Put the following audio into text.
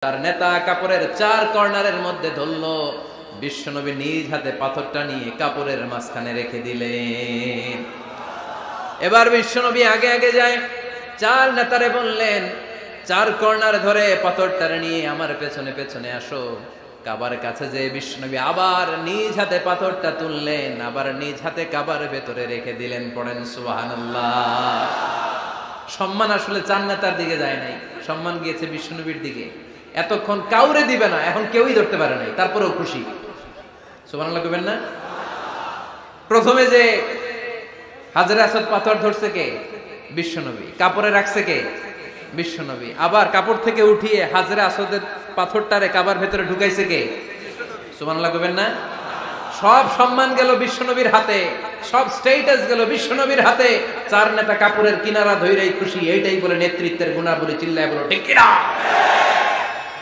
তার নেতা কাপড়ের চার কর্নারের মধ্যে ধরলো, বিশ্বনবী নিজ হাতে পাথরটা নিয়ে কাপড়ের মাঝখানে রেখে দিলেন। এবার বিশ্বনবী আগে আগে যায়, চার নেতারে বললেন, চার কর্নার ধরে পাথরটারে নিয়ে আমার পেছনে পেছনে আসো। কাবার কাছে যে বিশ্বনবী আবার নিজ হাতে পাথরটা তুললেন, আবার নিজ হাতে কাবার ভেতরে রেখে দিলেন। পড়েন সুবহানাল্লাহ। সম্মান আসলে চার নেতার দিকে যায় নাই, সম্মান গিয়েছে বিশ্বনবীর দিকে। এতক্ষণ কাউরে দিবে না, এখন কেউই ধরতে পারে নাই, তারপরেও খুশি। সুবহানাল্লাহ কইবেন না? প্রথমে যে হাজরে আসওয়াদ পাথর ধরছে কে? বিশ্বনবী। কাপড়ে রাখছে কে? বিশ্বনবী। আবার কাপড় থেকে উঠিয়ে হাজরে আসওয়াদের পাথরটারে কাবার ভেতরে ঢুকাইছে কে? সুবহানাল্লাহ কইবেন না? সব সম্মান গেল বিশ্বনবীর হাতে, সব স্ট্যাটাস গেল বিশ্বনবীর হাতে। চার নেতা কাপড়ের কিনারা ধইরাই খুশি। এইটাই বলে নেতৃত্বের গুণাবলী। চিল্লায় বলো ঠিক কিনা?